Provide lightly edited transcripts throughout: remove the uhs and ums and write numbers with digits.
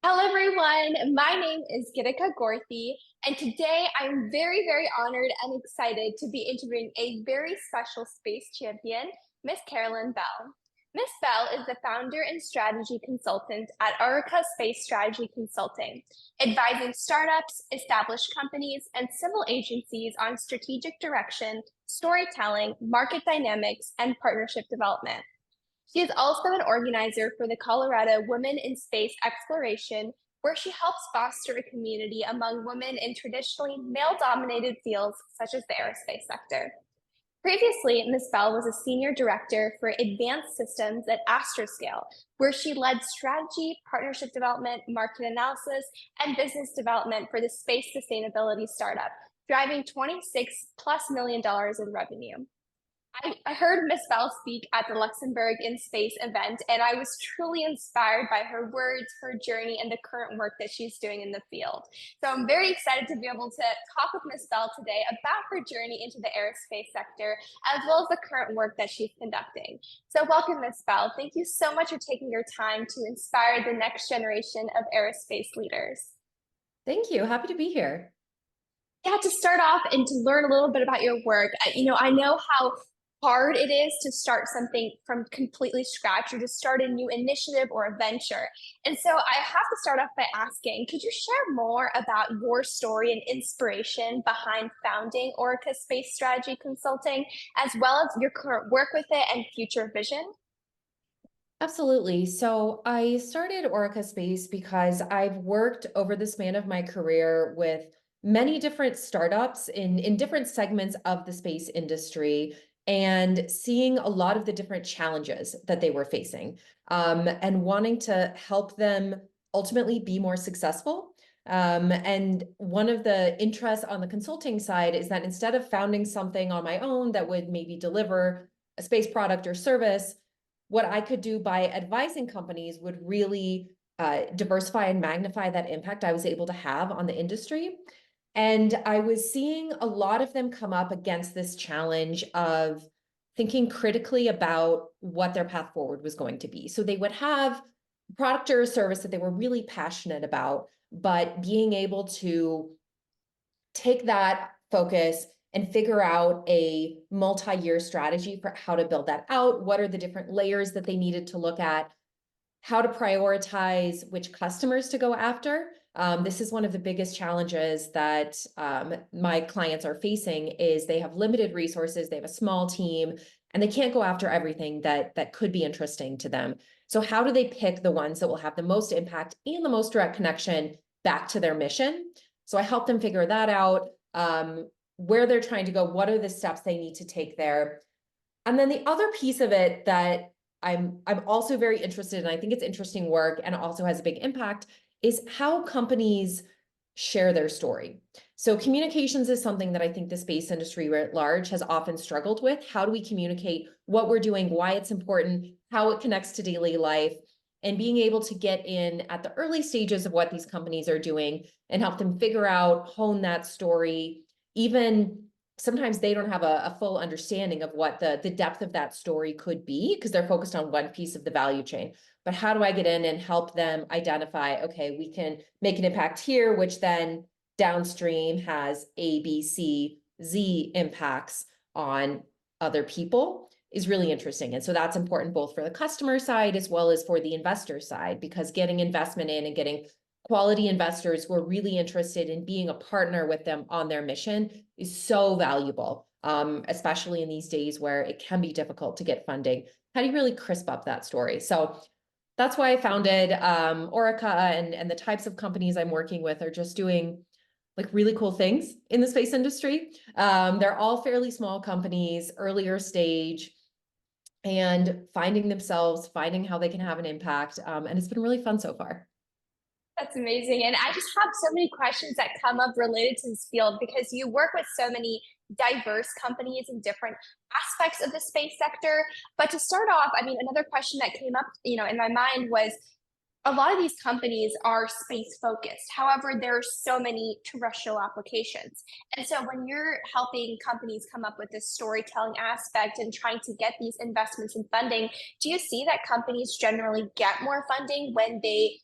Hello, everyone. My name is Gitika Gorthy, and today I'm very honored and excited to be interviewing a very special space champion, Miss Carolyn Belle. Miss Belle is the founder and strategy consultant at Aurica Space Strategy Consulting, advising startups, established companies, and civil agencies on strategic direction, storytelling, market dynamics, and partnership development. She is also an organizer for the Colorado Women in Space Exploration, where she helps foster a community among women in traditionally male-dominated fields such as the aerospace sector. Previously, Ms. Belle was a senior director for advanced systems at Astroscale, where she led strategy, partnership development, market analysis, and business development for the space sustainability startup, driving $26+ million in revenue. I heard Miss Bell speak at the Luxembourg in Space event, and I was truly inspired by her words, her journey, and the current work that she's doing in the field. So I'm very excited to be able to talk with Miss Bell today about her journey into the aerospace sector, as well as the current work that she's conducting. So welcome, Miss Bell. Thank you so much for taking your time to inspire the next generation of aerospace leaders. Thank you. Happy to be here. Yeah, to start off and to learn a little bit about your work, I know how hard it is to start something from completely scratch or to start a new initiative or a venture. And so I have to start off by asking, could you share more about your story and inspiration behind founding Aurica Space Strategy Consulting, as well as your current work with it and future vision? Absolutely. So I started Aurica Space because I've worked over the span of my career with many different startups in different segments of the space industry and seeing a lot of the different challenges that they were facing and wanting to help them ultimately be more successful. And one of the interests on the consulting side is that instead of founding something on my own that would maybe deliver a space product or service, what I could do by advising companies would really diversify and magnify that impact I was able to have on the industry. And I was seeing a lot of them come up against this challenge of thinking critically about what their path forward was going to be. So they would have a product or a service that they were really passionate about, but being able to take that focus and figure out a multi-year strategy for how to build that out. What are the different layers that they needed to look at? How to prioritize which customers to go after. This is one of the biggest challenges that my clients are facing is they have limited resources, they have a small team, and they can't go after everything that could be interesting to them. So how do they pick the ones that will have the most impact and the most direct connection back to their mission? So I help them figure that out, where they're trying to go, what are the steps they need to take there. And then the other piece of it that I'm also very interested in, I think it's interesting work and also has a big impact, is how companies share their story. So communications is something that I think the space industry at large has often struggled with. How do we communicate what we're doing, why it's important, how it connects to daily life, and being able to get in at the early stages of what these companies are doing and help them figure out, hone that story. Even sometimes they don't have a full understanding of what the depth of that story could be because they're focused on one piece of the value chain. But how do I get in and help them identify, okay, we can make an impact here, which then downstream has A, B, C, Z impacts on other people is really interesting. And so that's important both for the customer side as well as for the investor side, because getting investment in and getting quality investors who are really interested in being a partner with them on their mission is so valuable, especially in these days where it can be difficult to get funding. How do you really crisp up that story? So that's why I founded Aurica, and the types of companies I'm working with are just doing like really cool things in the space industry. They're all fairly small companies, earlier stage, and finding themselves, finding how they can have an impact. And it's been really fun so far. That's amazing. And I just have so many questions that come up related to this field because you work with so many diverse companies in different aspects of the space sector. But to start off, another question that came up, in my mind was a lot of these companies are space focused. However, there are so many terrestrial applications. And so when you're helping companies come up with this storytelling aspect and trying to get these investments and funding, do you see that companies generally get more funding when they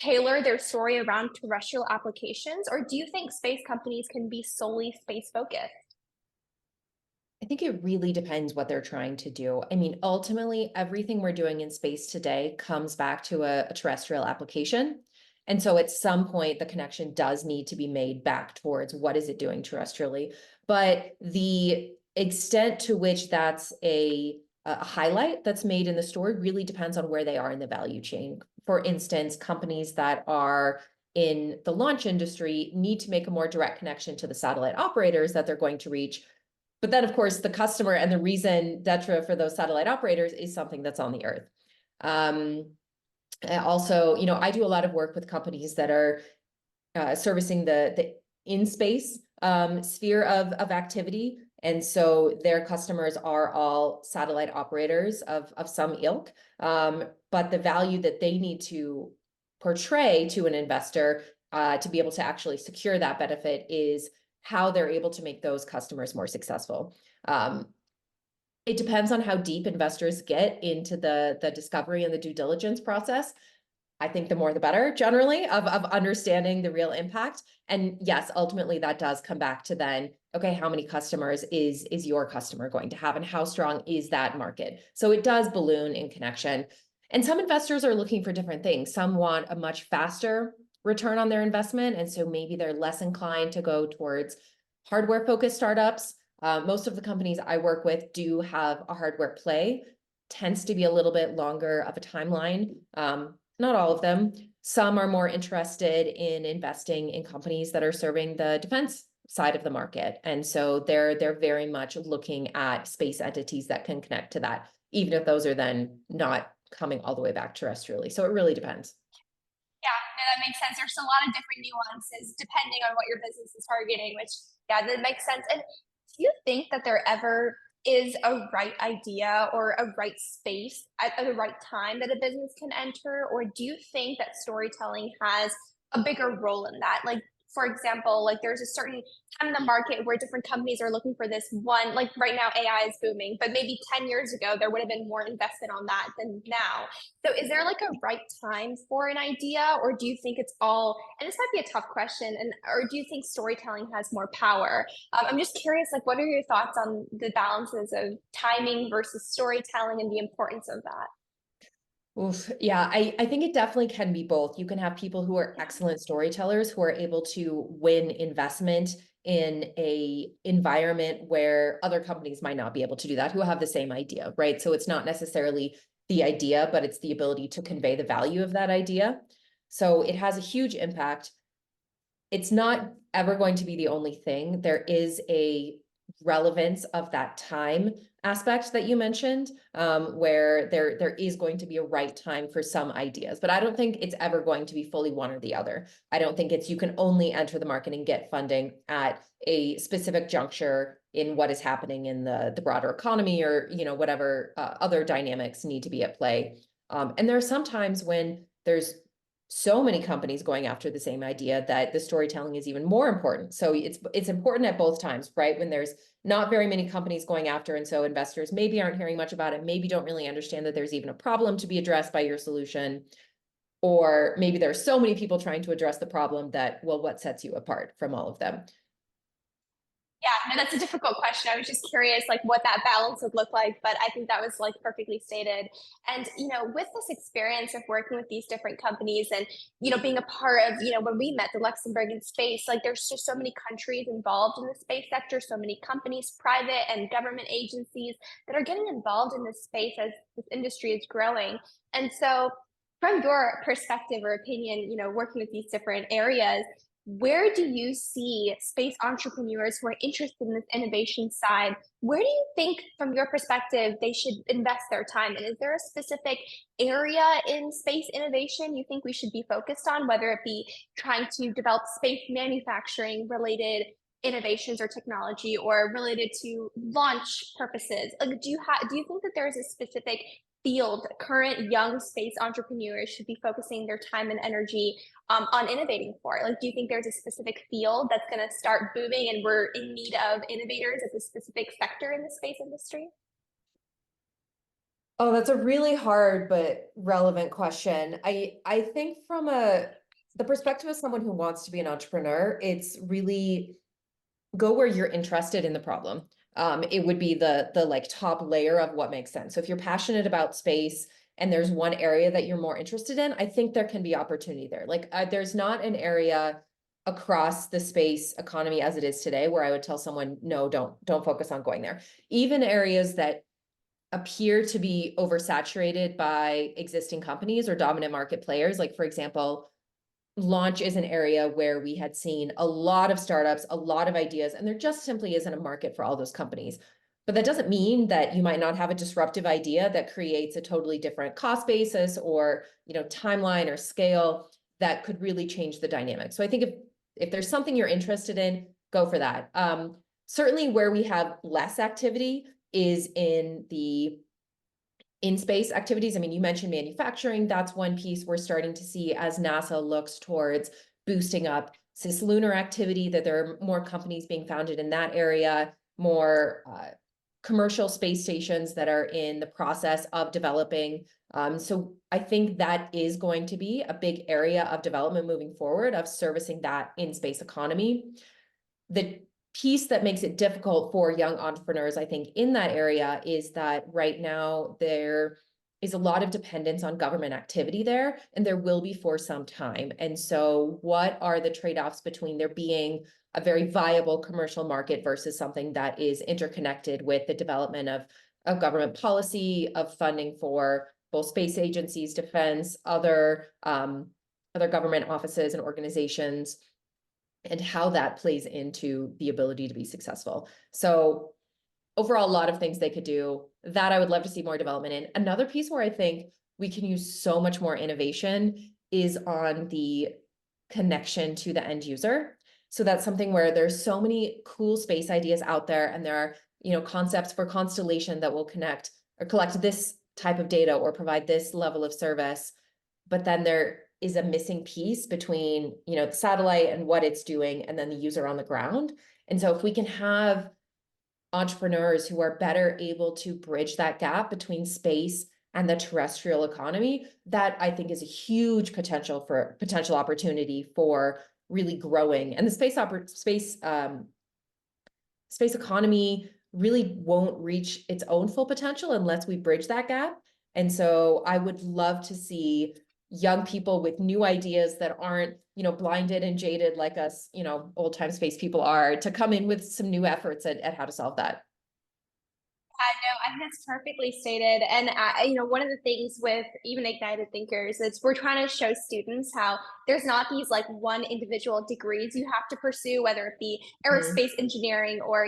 tailor their story around terrestrial applications, or do you think space companies can be solely space focused? I think it really depends what they're trying to do. I mean, ultimately, everything we're doing in space today comes back to a terrestrial application. And so at some point, the connection does need to be made back towards what is it doing terrestrially. But the extent to which that's a highlight that's made in the story really depends on where they are in the value chain. For instance, companies that are in the launch industry need to make a more direct connection to the satellite operators that they're going to reach. But then, of course, the customer and the reason d'etre for those satellite operators is something that's on the Earth. Also, I do a lot of work with companies that are servicing the in space sphere of activity. And so their customers are all satellite operators of some ilk. But the value that they need to portray to an investor to be able to actually secure that benefit is how they're able to make those customers more successful. It depends on how deep investors get into the discovery and the due diligence process. I think the more the better, generally, of understanding the real impact. And yes, ultimately that does come back to then, okay, how many customers is your customer going to have, and how strong is that market? So it does balloon in connection. And some investors are looking for different things. Some want a much faster return on their investment, and so maybe they're less inclined to go towards hardware-focused startups. Most of the companies I work with do have a hardware play, tends to be a little bit longer of a timeline. Not all of them. Some are more interested in investing in companies that are serving the defense side of the market. And so they're very much looking at space entities that can connect to that, even if those are then not coming all the way back terrestrially. So it really depends. Yeah, no, that makes sense. There's a lot of different nuances depending on what your business is targeting, which, yeah, that makes sense. And do you think that there ever is a right idea or a right space at the right time that a business can enter? Or do you think that storytelling has a bigger role in that? Like, for example, like there's a certain time in the market where different companies are looking for this one, like right now AI is booming, but maybe 10 years ago there would have been more invested on that than now. So is there like a right time for an idea, or do you think it's all, and this might be a tough question, and or do you think storytelling has more power? I'm just curious, like, what are your thoughts on the balances of timing versus storytelling and the importance of that? Oof, yeah, I think it definitely can be both. You can have people who are excellent storytellers who are able to win investment in a environment where other companies might not be able to do that, who have the same idea, right? So it's not necessarily the idea, but it's the ability to convey the value of that idea. So it has a huge impact. It's not ever going to be the only thing. There is a relevance of that time aspect that you mentioned, where there is going to be a right time for some ideas, but I don't think it's ever going to be fully one or the other. I don't think it's you can only enter the market and get funding at a specific juncture in what is happening in the broader economy, or whatever other dynamics need to be at play. And there are some times when there's so many companies going after the same idea that the storytelling is even more important. So it's important at both times, right? When there's not very many companies going after, and so investors maybe aren't hearing much about it, maybe don't really understand that there's even a problem to be addressed by your solution, or maybe there's so many people trying to address the problem that, well, what sets you apart from all of them? Yeah, no, that's a difficult question. I was just curious, like, what that balance would look like, but I think that was like perfectly stated. And with this experience of working with these different companies, and being a part of, when we met the Luxembourg in space, like, there's just so many countries involved in the space sector, so many companies, private and government agencies that are getting involved in this space as this industry is growing. And so, from your perspective or opinion, working with these different areas, where do you see space entrepreneurs who are interested in this innovation side? Where do you think, from your perspective, they should invest their time? And is there a specific area in space innovation you think we should be focused on, whether it be trying to develop space manufacturing related innovations or technology, or related to launch purposes? Like, do you think that there is a specific field current young space entrepreneurs should be focusing their time and energy on innovating for? Like, do you think there's a specific field that's going to start booming and we're in need of innovators at a specific sector in the space industry? Oh, that's a really hard but relevant question. I think from the perspective of someone who wants to be an entrepreneur, it's really go where you're interested in the problem. It would be the like top layer of what makes sense. So if you're passionate about space and there's one area that you're more interested in, I think there can be opportunity there. Like there's not an area across the space economy as it is today where I would tell someone, no, don't focus on going there. Even areas that appear to be oversaturated by existing companies or dominant market players, like for example, launch is an area where we had seen a lot of startups, a lot of ideas, and there just simply isn't a market for all those companies. But that doesn't mean that you might not have a disruptive idea that creates a totally different cost basis or, timeline or scale that could really change the dynamic. So I think if there's something you're interested in, go for that. Certainly where we have less activity is in the in-space activities. I mean, you mentioned manufacturing. That's one piece we're starting to see as NASA looks towards boosting up cislunar activity, that there are more companies being founded in that area, more commercial space stations that are in the process of developing. So I think that is going to be a big area of development moving forward, of servicing that in-space economy. The piece that makes it difficult for young entrepreneurs, I think, in that area is that right now there is a lot of dependence on government activity there, and there will be for some time. And so what are the trade-offs between there being a very viable commercial market versus something that is interconnected with the development of government policy, of funding for both space agencies, defense, other government offices and organizations, and how that plays into the ability to be successful. So overall, a lot of things they could do that I would love to see more development in. Another piece where I think we can use so much more innovation is on the connection to the end user. So that's something where there's so many cool space ideas out there, and there are, concepts for constellation that will connect or collect this type of data or provide this level of service. But then there is a missing piece between, the satellite and what it's doing, and then the user on the ground. And so if we can have entrepreneurs who are better able to bridge that gap between space and the terrestrial economy, that I think is a huge potential opportunity for really growing. And the space economy really won't reach its own full potential unless we bridge that gap. And so I would love to see young people with new ideas that aren't, blinded and jaded like us, old time space people are, to come in with some new efforts at how to solve that. No, I think that's perfectly stated. And one of the things with even Ignited Thinkers is we're trying to show students how there's not these like one individual degrees you have to pursue, whether it be Mhm. aerospace engineering or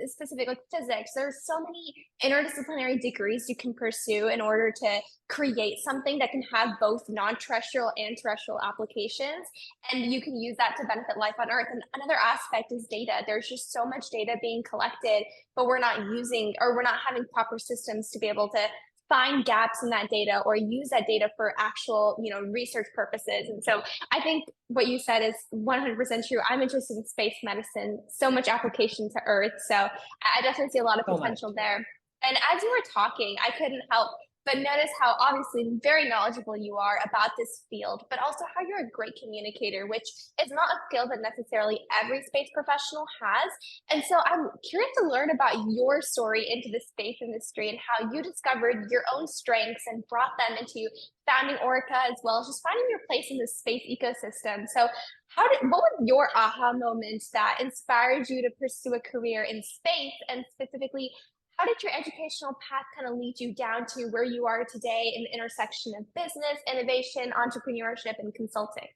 specific like physics. There's so many interdisciplinary degrees you can pursue in order to create something that can have both non-terrestrial and terrestrial applications, and you can use that to benefit life on Earth. And another aspect is data. There's just so much data being collected, but we're not using, or we're not having proper systems to be able to find gaps in that data or use that data for actual research purposes. And so I think what you said is 100% true. I'm interested in space medicine, so much application to Earth, so I definitely see a lot of So much. potential there. And as you were talking, I couldn't help but notice how obviously very knowledgeable you are about this field, but also how you're a great communicator, which is not a skill that necessarily every space professional has. And so I'm curious to learn about your story into the space industry and how you discovered your own strengths and brought them into founding Aurica, as well as just finding your place in the space ecosystem. So what was your aha moment that inspired you to pursue a career in space, and specifically how did your educational path kind of lead you down to where you are today in the intersection of business, innovation, entrepreneurship, and consulting?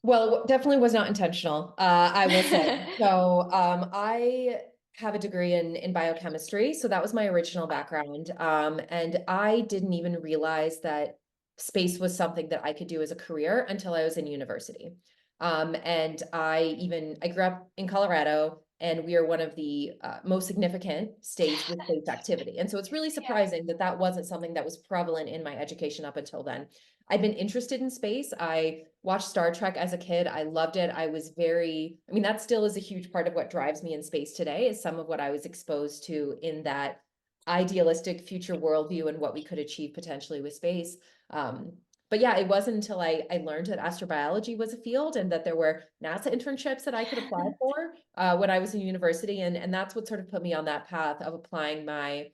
Well, it definitely was not intentional, I will say. So I have a degree in biochemistry, so that was my original background. And I didn't even realize that space was something that I could do as a career until I was in university. And I grew up in Colorado, and we are one of the most significant states with space activity. And so it's really Yeah. surprising that that wasn't something that was prevalent in my education up until then. I've been interested in space. I watched Star Trek as a kid. I loved it. I mean, that still is a huge part of what drives me in space today, is some of what I was exposed to in that idealistic future worldview and what we could achieve potentially with space. Um, but yeah, it wasn't until I learned that astrobiology was a field and that there were NASA internships that I could apply for when I was in university. And that's what sort of put me on that path of applying my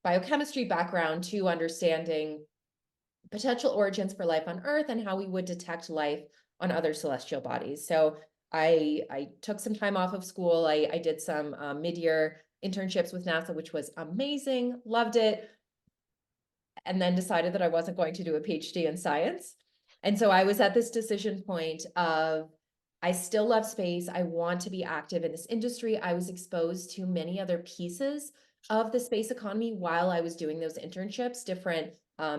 biochemistry background to understanding potential origins for life on Earth and how we would detect life on other celestial bodies. So I took some time off of school. I did some mid-year internships with NASA, which was amazing, loved it, and then decided that I wasn't going to do a PhD in science. And so I was at this decision point of, I still love space. I want to be active in this industry. I was exposed to many other pieces of the space economy while I was doing those internships, different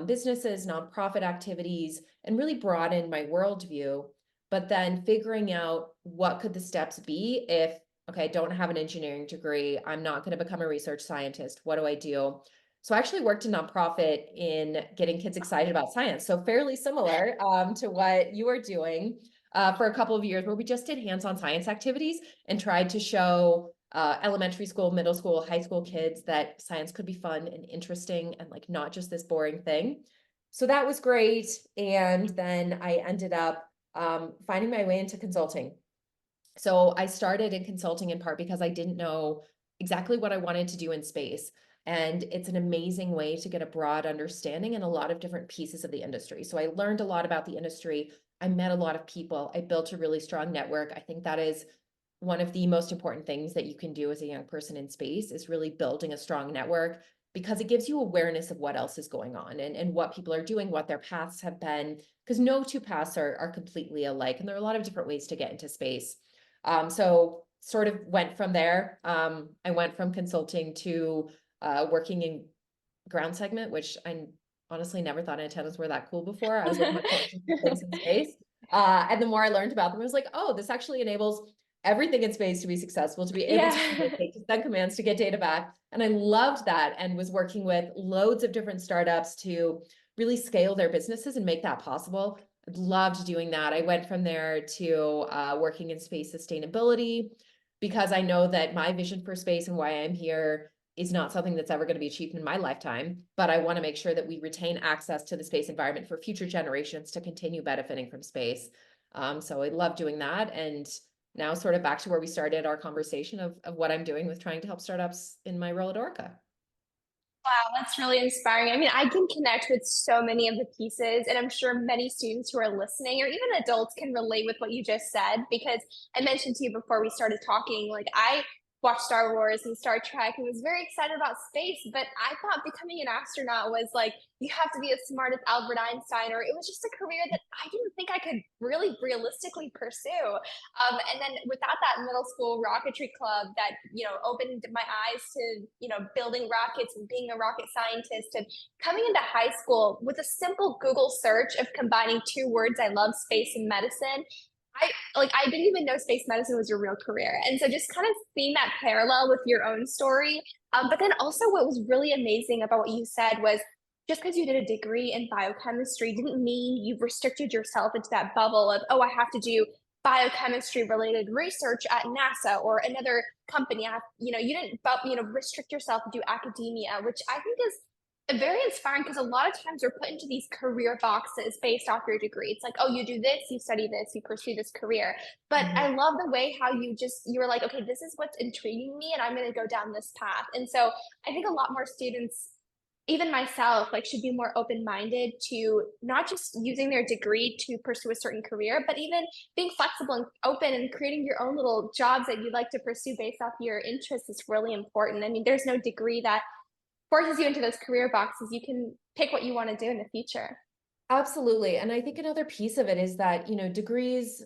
businesses, nonprofit activities, and really broadened my worldview. But then figuring out what could the steps be if, okay, I don't have an engineering degree, I'm not going to become a research scientist. What do I do? So I actually worked in nonprofit in getting kids excited about science. So fairly similar to what you are doing for a couple of years, where we just did hands-on science activities and tried to show elementary school, middle school, high school kids that science could be fun and interesting and like not just this boring thing. So that was great. And then I ended up finding my way into consulting. So I started in consulting in part because I didn't know exactly what I wanted to do in space. And it's an amazing way to get a broad understanding in a lot of different pieces of the industry. So I learned a lot about the industry. I met a lot of people. I built a really strong network. I think that is one of the most important things that you can do as a young person in space, is really building a strong network, because it gives you awareness of what else is going on and what people are doing, what their paths have been, because no two paths are completely alike. And there are a lot of different ways to get into space. So sort of went from there. I went from consulting to working in ground segment, which I honestly never thought antennas were that cool before. I was like much more interested in things in space. And the more I learned about them, I was like, oh, this actually enables everything in space to be successful, to be able to Yeah. communicate, to send commands, to get data back. And I loved that, and was working with loads of different startups to really scale their businesses and make that possible. I loved doing that. I went from there to working in space sustainability, because I know that my vision for space and why I'm here is not something that's ever going to be achieved in my lifetime, but I want to make sure that we retain access to the space environment for future generations to continue benefiting from space. So I love doing that. And now sort of back to where we started our conversation of what I'm doing with trying to help startups in my role at Aurica. Wow, that's really inspiring. I mean, I can connect with so many of the pieces, and I'm sure many students who are listening, or even adults, can relate with what you just said. Because I mentioned to you before we started talking, like I watched Star Wars and Star Trek and was very excited about space, but I thought becoming an astronaut was like, you have to be as smart as Albert Einstein, or it was just a career that I didn't think I could really realistically pursue. And then without that middle school rocketry club that, opened my eyes to, building rockets and being a rocket scientist, and coming into high school with a simple Google search of combining two words, I love space and medicine. I didn't even know space medicine was your real career. And so just kind of seeing that parallel with your own story. But then also what was really amazing about what you said was, just because you did a degree in biochemistry didn't mean you restricted yourself into that bubble of, oh, I have to do biochemistry related research at NASA or another company. You didn't, restrict yourself to do academia, which I think is very inspiring, because a lot of times we're put into these career boxes based off your degree. It's like, oh, you do this, you study this, you pursue this career. But Mhm. I love the way how you were like, okay, this is what's intriguing me, and I'm going to go down this path. And so I think a lot more students, even myself, like should be more open-minded to not just using their degree to pursue a certain career, but even being flexible and open and creating your own little jobs that you'd like to pursue based off your interests is really important. I mean, there's no degree that forces you into those career boxes. You can pick what you want to do in the future. Absolutely. And I think another piece of it is that, degrees,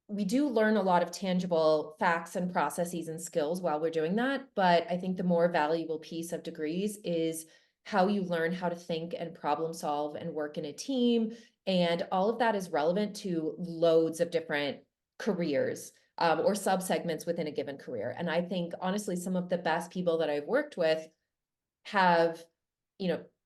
we do learn a lot of tangible facts and processes and skills while we're doing that. But I think the more valuable piece of degrees is how you learn how to think and problem solve and work in a team. And all of that is relevant to loads of different careers or subsegments within a given career. And I think, honestly, some of the best people that I've worked with have,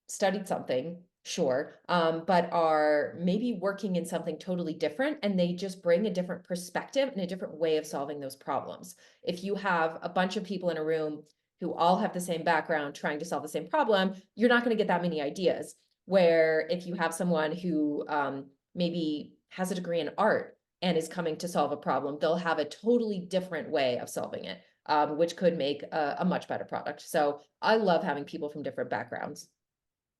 studied something, sure, but are maybe working in something totally different, and they just bring a different perspective and a different way of solving those problems. If you have a bunch of people in a room who all have the same background trying to solve the same problem, you're not going to get that many ideas. Where if you have someone who maybe has a degree in art and is coming to solve a problem, they'll have a totally different way of solving it, which could make a much better product. So I love having people from different backgrounds.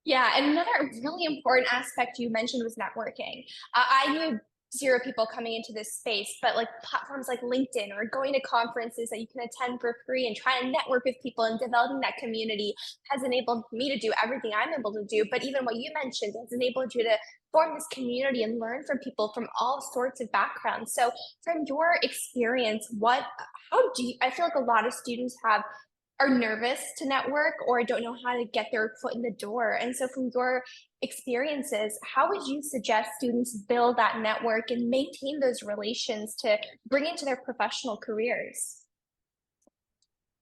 Yeah, and another really important aspect you mentioned was networking. I knew zero people coming into this space, but like platforms like LinkedIn or going to conferences that you can attend for free and try and network with people and developing that community has enabled me to do everything I'm able to do. But even what you mentioned has enabled you to form this community and learn from people from all sorts of backgrounds. So, from your experience, how do you, I feel like a lot of students are nervous to network or don't know how to get their foot in the door. And so, from your experiences, how would you suggest students build that network and maintain those relations to bring into their professional careers?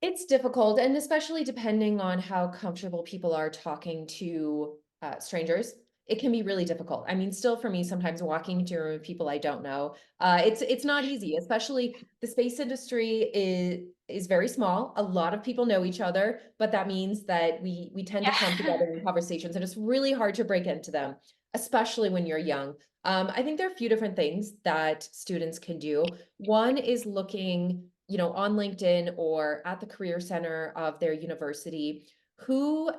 It's difficult, and especially depending on how comfortable people are talking to strangers, it can be really difficult. I mean, still for me, sometimes walking into a room with people I don't know, it's not easy. Especially the space industry is very small. A lot of people know each other, but that means that we tend to clump Yeah. together in conversations, and it's really hard to break into them, especially when you're young. I think there are a few different things that students can do. One is looking, on LinkedIn or at the career center of their university, who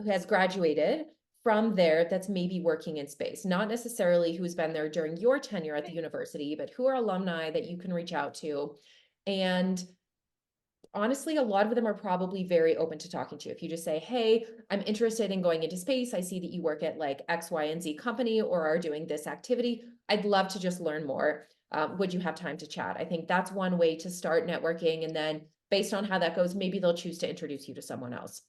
has graduated from there that's maybe working in space, not necessarily who's been there during your tenure at the university, but who are alumni that you can reach out to. And honestly, a lot of them are probably very open to talking to you. If you just say, hey, I'm interested in going into space. I see that you work at like X, Y, and Z company or are doing this activity. I'd love to just learn more. Would you have time to chat? I think that's one way to start networking. And then based on how that goes, maybe they'll choose to introduce you to someone else.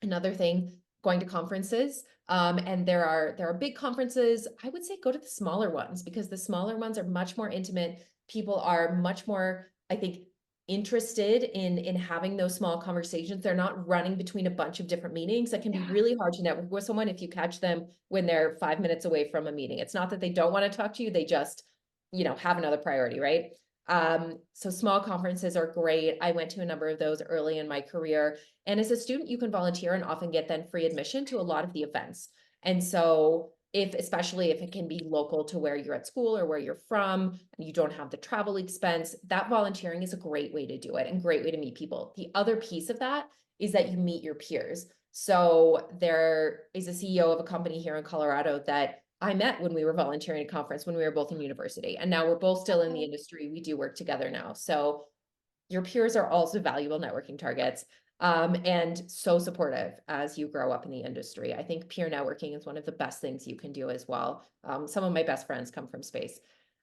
Another thing, going to conferences. And there are big conferences. I would say go to the smaller ones because the smaller ones are much more intimate. People are much more, I think, interested in having those small conversations. They're not running between a bunch of different meetings. That can be Yeah. really hard to network with someone if you catch them when they're 5 minutes away from a meeting. It's not that they don't want to talk to you, they just, have another priority, right? So small conferences are great. I went to a number of those early in my career. And as a student, you can volunteer and often get then free admission to a lot of the events. And so especially if it can be local to where you're at school or where you're from, and you don't have the travel expense, that volunteering is a great way to do it and great way to meet people. The other piece of that is that you meet your peers. So there is a CEO of a company here in Colorado that I met when we were volunteering at a conference when we were both in university. And now we're both still in the industry. We do work together now. So your peers are also valuable networking targets, and so supportive as you grow up in the industry. I think peer networking is one of the best things you can do as well. Some of my best friends come from space.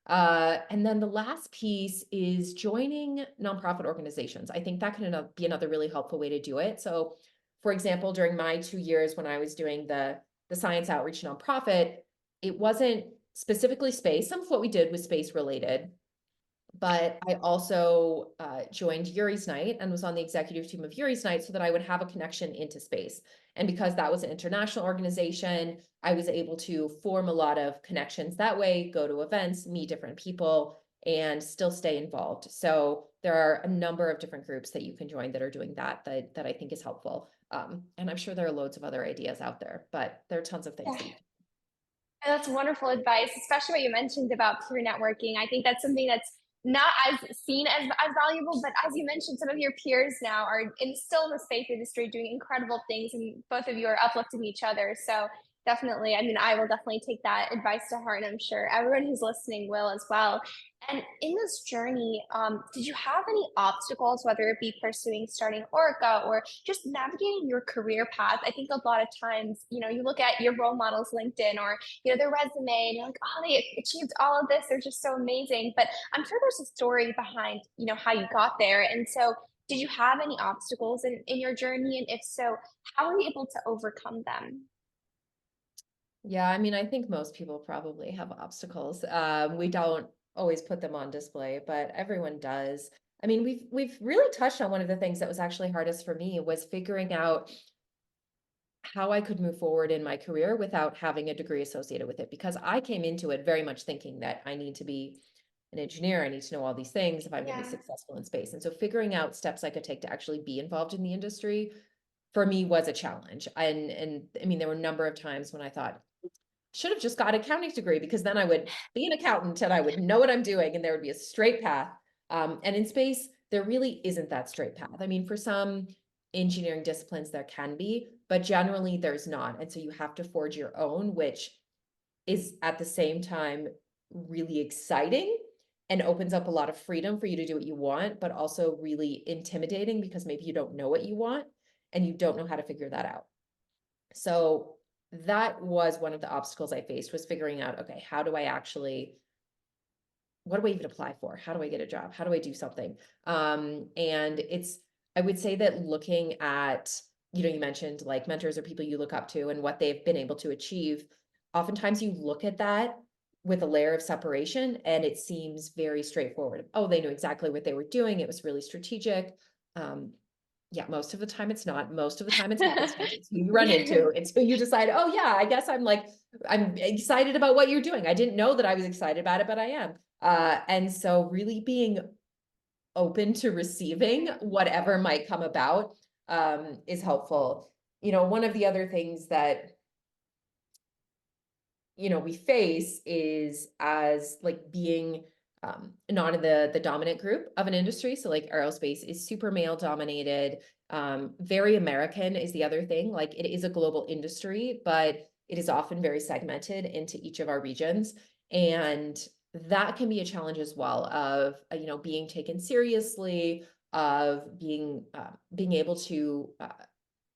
And then the last piece is joining nonprofit organizations. I think that can be another really helpful way to do it. So, for example, during my 2 years when I was doing the science outreach nonprofit, it wasn't specifically space. Some of what we did was space related, but I also joined Yuri's Night and was on the executive team of Yuri's Night so that I would have a connection into space. And because that was an international organization, I was able to form a lot of connections that way, go to events, meet different people, and still stay involved. So there are a number of different groups that you can join that are doing that I think is helpful. And I'm sure there are loads of other ideas out there, but there are tons of things Yeah. that you can. And that's wonderful advice, especially what you mentioned about peer networking. I think that's something that's not as seen as valuable, but as you mentioned, some of your peers now are still in the space industry doing incredible things, and both of you are uplifting each other. So definitely, I mean, I will definitely take that advice to heart, and I'm sure everyone who's listening will as well. And in this journey, did you have any obstacles, whether it be pursuing starting Orca or just navigating your career path? I think a lot of times, you look at your role models, LinkedIn, or their resume, and you're like, oh, they achieved all of this. They're just so amazing. But I'm sure there's a story behind, how you got there. And so, did you have any obstacles in your journey? And if so, how were you able to overcome them? Yeah, I mean, I think most people probably have obstacles. We don't always put them on display, but everyone does. I mean, we've really touched on one of the things that was actually hardest for me was figuring out how I could move forward in my career without having a degree associated with it, because I came into it very much thinking that I need to be an engineer. I need to know all these things if I'm going to be Yeah. successful in space. And so figuring out steps I could take to actually be involved in the industry for me was a challenge. And I mean, there were a number of times when I thought, should have just got an accounting degree because then I would be an accountant and I would know what I'm doing and there would be a straight path. And in space, there really isn't that straight path. I mean, for some engineering disciplines, there can be, but generally there's not. And so you have to forge your own, which is at the same time really exciting and opens up a lot of freedom for you to do what you want, but also really intimidating because maybe you don't know what you want and you don't know how to figure that out. So that was one of the obstacles I faced, was figuring out, okay, how do I actually, what do I even apply for? How do I get a job? How do I do something? And I would say that looking at, you mentioned like mentors or people you look up to and what they've been able to achieve. Oftentimes you look at that with a layer of separation and it seems very straightforward. Oh, they knew exactly what they were doing. It was really strategic. Um, yeah, most of the time it's not. Most of the time it's happenstance. It's who you run into. It's who you decide, oh yeah, I guess I'm excited about what you're doing. I didn't know that I was excited about it, but I am. And so really being open to receiving whatever might come about is helpful. One of the other things that we face is as like being not in the dominant group of an industry. So like aerospace is super male dominated. Very American is the other thing. Like it is a global industry, but it is often very segmented into each of our regions. And that can be a challenge as well of, being taken seriously, of being able to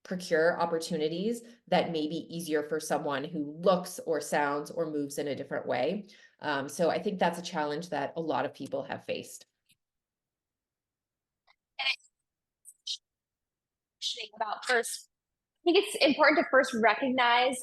procure opportunities that may be easier for someone who looks or sounds or moves in a different way. So I think that's a challenge that a lot of people have faced. About first, I think it's important to first recognize,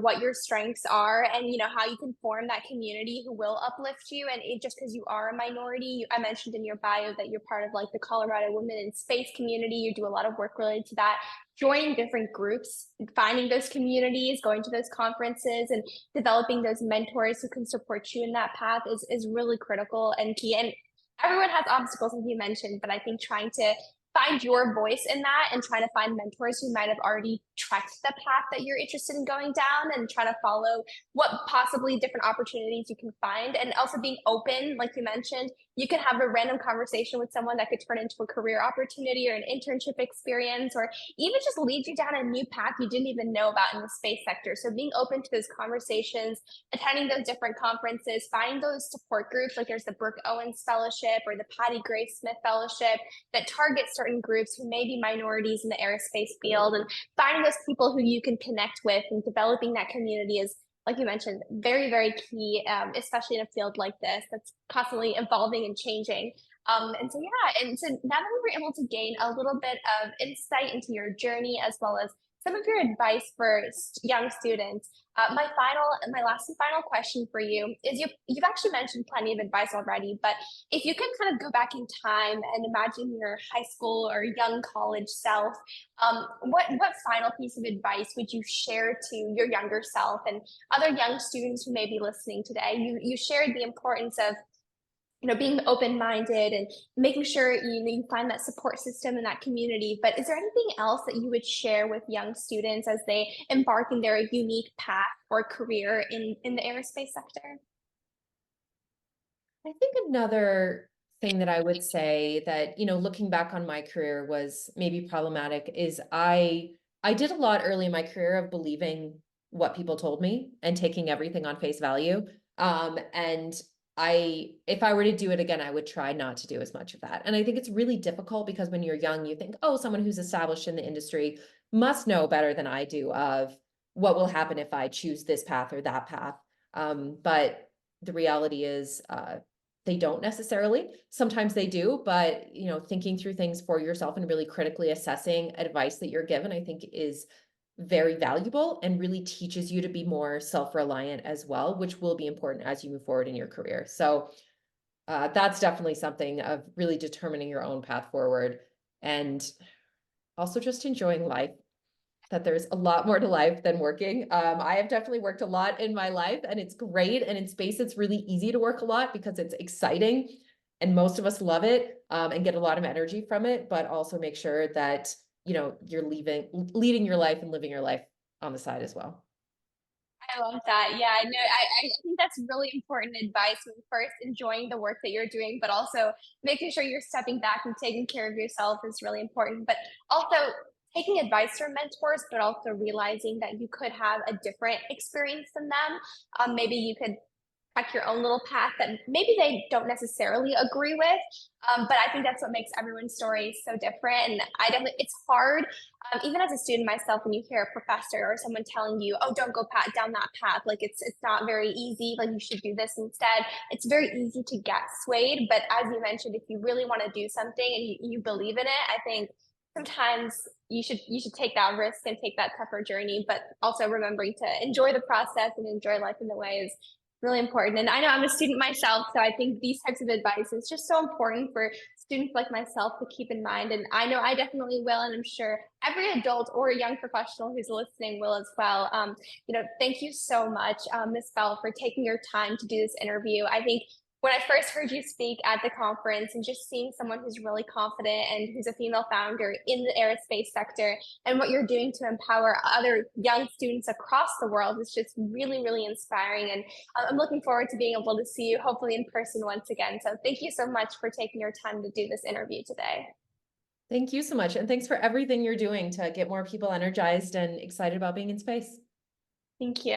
what your strengths are and, how you can form that community who will uplift you. And just because you are a minority, I mentioned in your bio that you're part of like the Colorado Women in Space community. You do a lot of work related to that. Joining different groups, finding those communities, going to those conferences, and developing those mentors who can support you in that path is really critical and key. And everyone has obstacles, as you mentioned, but I think trying to find your voice in that and trying to find mentors who might have already trekked the path that you're interested in going down and try to follow what possibly different opportunities you can find, and also being open. Like you mentioned, you can have a random conversation with someone that could turn into a career opportunity or an internship experience, or even just lead you down a new path you didn't even know about in the space sector. So being open to those conversations, attending those different conferences, find those support groups, like there's the Brooke Owens Fellowship or the Patty Grace Smith Fellowship, that target certain groups who may be minorities in the aerospace field, and finding those people who you can connect with and developing that community is, like you mentioned, very, very key, especially in a field like this that's constantly evolving and changing. And so, yeah, and so now that we were able to gain a little bit of insight into your journey as well as some of your advice for young students, my last and final question for you is you've actually mentioned plenty of advice already, but if you could kind of go back in time and imagine your high school or young college self, what final piece of advice would you share to your younger self and other young students who may be listening today? You shared the importance of being open-minded and making sure you find that support system in that community. But is there anything else that you would share with young students as they embark in their unique path or career in the aerospace sector? I think another thing that I would say that, looking back on my career was maybe problematic is I did a lot early in my career of believing what people told me and taking everything on face value. And if I were to do it again, I would try not to do as much of that. And I think it's really difficult because when you're young, you think, oh, someone who's established in the industry must know better than I do of what will happen if I choose this path or that path. But the reality is, they don't necessarily. Sometimes they do, but thinking through things for yourself and really critically assessing advice that you're given, I think is very valuable and really teaches you to be more self-reliant as well, which will be important as you move forward in your career. So that's definitely something of really determining your own path forward and also just enjoying life. that there's a lot more to life than working. I have definitely worked a lot in my life, and it's great. And in space, it's really easy to work a lot because it's exciting and most of us love it, and get a lot of energy from it, but also make sure that, you're leading your life and living your life on the side as well. I love that. Yeah, I know. I think that's really important advice when first enjoying the work that you're doing, but also making sure you're stepping back and taking care of yourself is really important. But also taking advice from mentors, but also realizing that you could have a different experience than them. Maybe you could track your own little path that maybe they don't necessarily agree with. But I think that's what makes everyone's story so different. And I definitely, it's hard, even as a student myself, when you hear a professor or someone telling you, "Oh, don't go down that path. Like it's not very easy. Like you should do this instead." It's very easy to get swayed. But as you mentioned, if you really want to do something and you believe in it, I think sometimes you should take that risk and take that tougher journey. But also remembering to enjoy the process and enjoy life in the way is really important. And I know I'm a student myself, so I think these types of advice is just so important for students like myself to keep in mind. And I know I definitely will, and I'm sure every adult or young professional who's listening will as well. Thank you so much, Ms. Bell, for taking your time to do this interview. I think when I first heard you speak at the conference and just seeing someone who's really confident and who's a female founder in the aerospace sector and what you're doing to empower other young students across the world is just really, really inspiring. And I'm looking forward to being able to see you hopefully in person once again. So thank you so much for taking your time to do this interview today. Thank you so much. And thanks for everything you're doing to get more people energized and excited about being in space. Thank you.